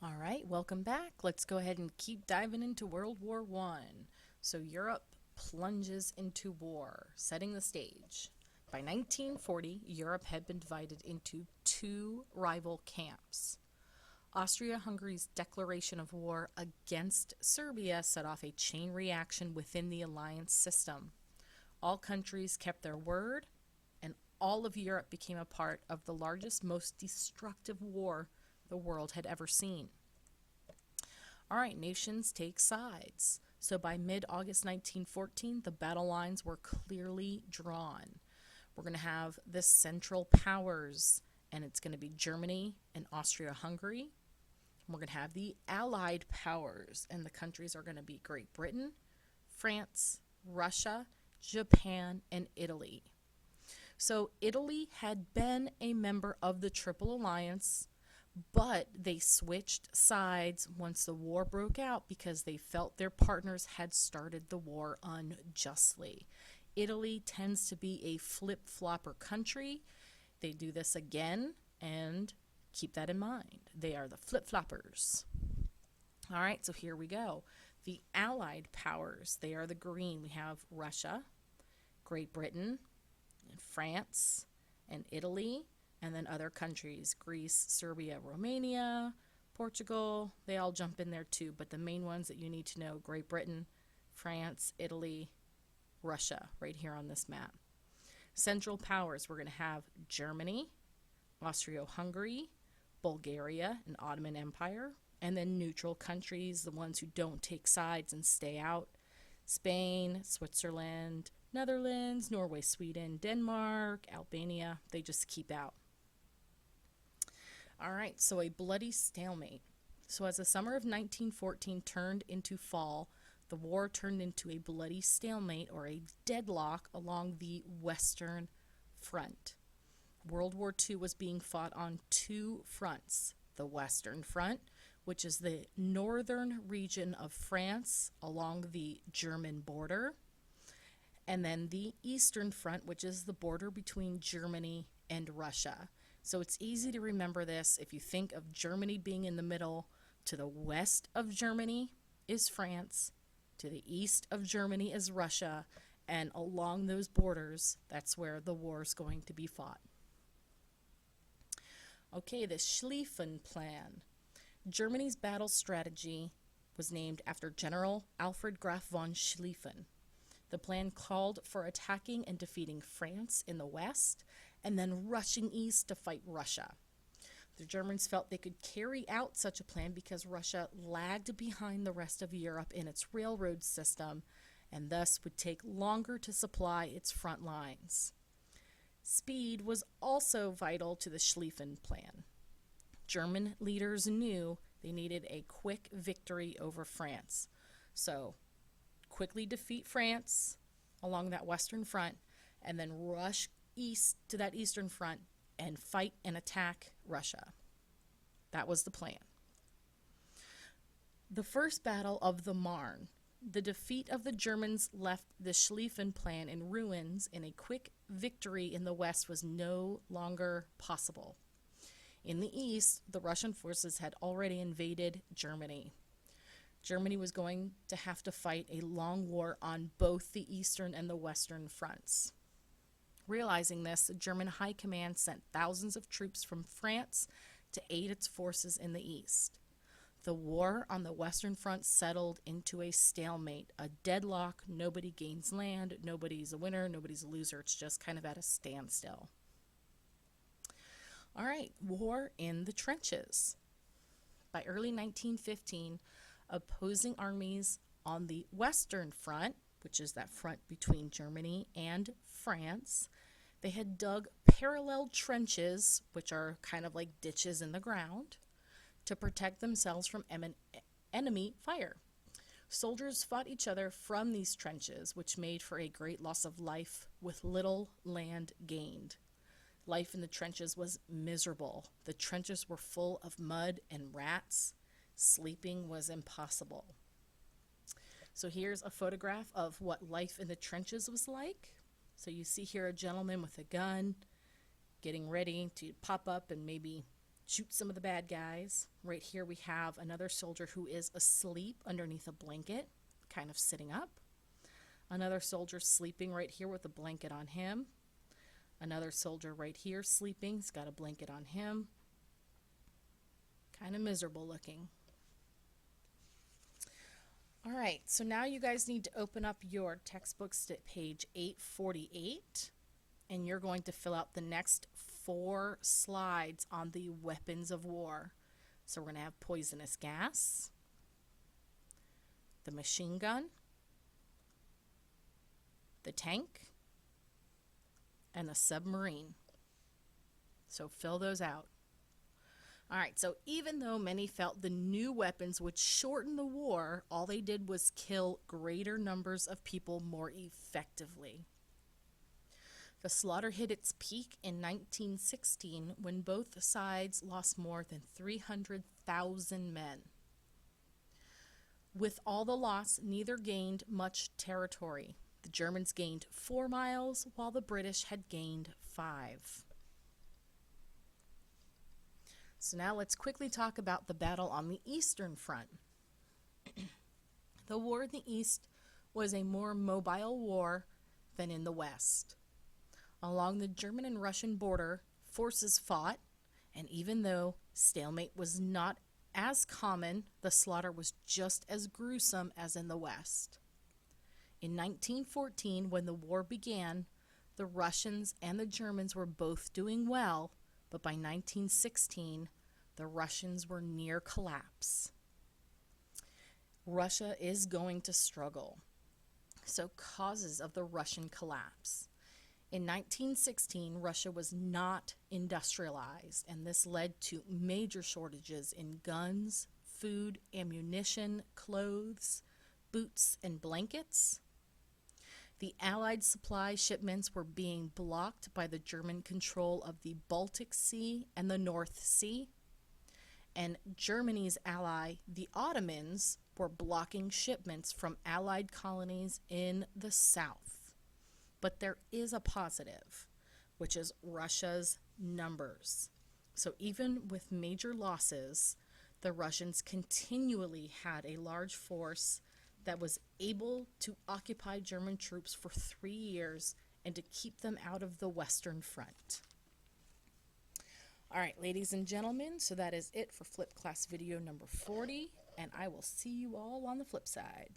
All right, welcome back. Let's go ahead and keep diving into World War One. So Europe plunges into war, setting the stage. By 1940, Europe had been divided into two rival camps. Austria-Hungary's declaration of war against Serbia set off a chain reaction within the alliance system. All countries kept their word, and all of Europe became a part of the largest, most destructive war the world had ever seen. All right, nations take sides. So by mid August 1914, the battle lines were clearly drawn. We're going to have the Central Powers, and it's going to be Germany and Austria Hungary. We're going to have the Allied Powers, and the countries are going to be Great Britain, France, Russia, Japan, and Italy. So Italy had been a member of the Triple Alliance, but they switched sides once the war broke out because they felt their partners had started the war unjustly. Italy tends to be a flip-flopper country. They do this again, and keep that in mind. They are the flip-floppers. All right, so here we go. The Allied powers, they are the green. We have Russia, Great Britain, and France, and Italy, and then other countries, Greece, Serbia, Romania, Portugal, they all jump in there too. But the main ones that you need to know, Great Britain, France, Italy, Russia, right here on this map. Central powers, we're going to have Germany, Austria-Hungary, Bulgaria, and Ottoman Empire. And then neutral countries, the ones who don't take sides and stay out, Spain, Switzerland, Netherlands, Norway, Sweden, Denmark, Albania, they just keep out. All right, so a bloody stalemate. So as the summer of 1914 turned into fall, the war turned into a bloody stalemate or a deadlock along the Western Front. World War II was being fought on two fronts. The Western Front, which is the northern region of France along the German border, and then the Eastern Front, which is the border between Germany and Russia. So it's easy to remember this. If you think of Germany being in the middle, to the west of Germany is France, to the east of Germany is Russia, and along those borders, that's where the war is going to be fought. Okay, the Schlieffen Plan. Germany's battle strategy was named after General Alfred Graf von Schlieffen. The plan called for attacking and defeating France in the west and then rushing east to fight Russia. The Germans felt they could carry out such a plan because Russia lagged behind the rest of Europe in its railroad system and thus would take longer to supply its front lines. Speed was also vital to the Schlieffen Plan. German leaders knew they needed a quick victory over France. So, quickly defeat France along that western front and then rush east to that eastern front and fight and attack Russia. That was the plan. The first battle of the Marne. The defeat of the Germans left the Schlieffen Plan in ruins, and a quick victory in the west was no longer possible. In the east, the Russian forces had already invaded Germany. Germany was going to have to fight a long war on both the eastern and the western fronts. Realizing this, the German High Command sent thousands of troops from France to aid its forces in the east. The war on the Western Front settled into a stalemate, a deadlock. Nobody gains land, nobody's a winner, nobody's a loser. It's just kind of at a standstill. All right, war in the trenches. By early 1915, opposing armies on the Western Front, which is that front between Germany and France, they had dug parallel trenches, which are kind of like ditches in the ground, to protect themselves from enemy fire. Soldiers fought each other from these trenches, which made for a great loss of life with little land gained. Life in the trenches was miserable. The trenches were full of mud and rats. Sleeping was impossible. So here's a photograph of what life in the trenches was like. So you see here a gentleman with a gun getting ready to pop up and maybe shoot some of the bad guys. Right here we have another soldier who is asleep underneath a blanket, kind of sitting up. Another soldier sleeping right here with a blanket on him. Another soldier right here sleeping. He's got a blanket on him. Kind of miserable looking. All right, so now you guys need to open up your textbooks to page 848, and you're going to fill out the next 4 slides on the weapons of war. So we're going to have poisonous gas, the machine gun, the tank, and the submarine. So fill those out. All right, so even though many felt the new weapons would shorten the war, all they did was kill greater numbers of people more effectively. The slaughter hit its peak in 1916 when both sides lost more than 300,000 men. With all the loss, neither gained much territory. The Germans gained 4 miles, while the British had gained 5. So now let's quickly talk about the battle on the Eastern Front. The war in the East was a more mobile war than in the West. Along the German and Russian border, forces fought, and even though stalemate was not as common, the slaughter was just as gruesome as in the West. In 1914, when the war began, the Russians and the Germans were both doing well, but by 1916, the Russians were near collapse. Russia is going to struggle. So, causes of the Russian collapse. In 1916, Russia was not industrialized, and this led to major shortages in guns, food, ammunition, clothes, boots, and blankets. The Allied supply shipments were being blocked by the German control of the Baltic Sea and the North Sea. And Germany's ally, the Ottomans, were blocking shipments from Allied colonies in the south. But there is a positive, which is Russia's numbers. So even with major losses, the Russians continually had a large force that was able to occupy German troops for 3 years and to keep them out of the Western Front. All right, ladies and gentlemen, so that is it for Flip Class video number 40, and I will see you all on the flip side.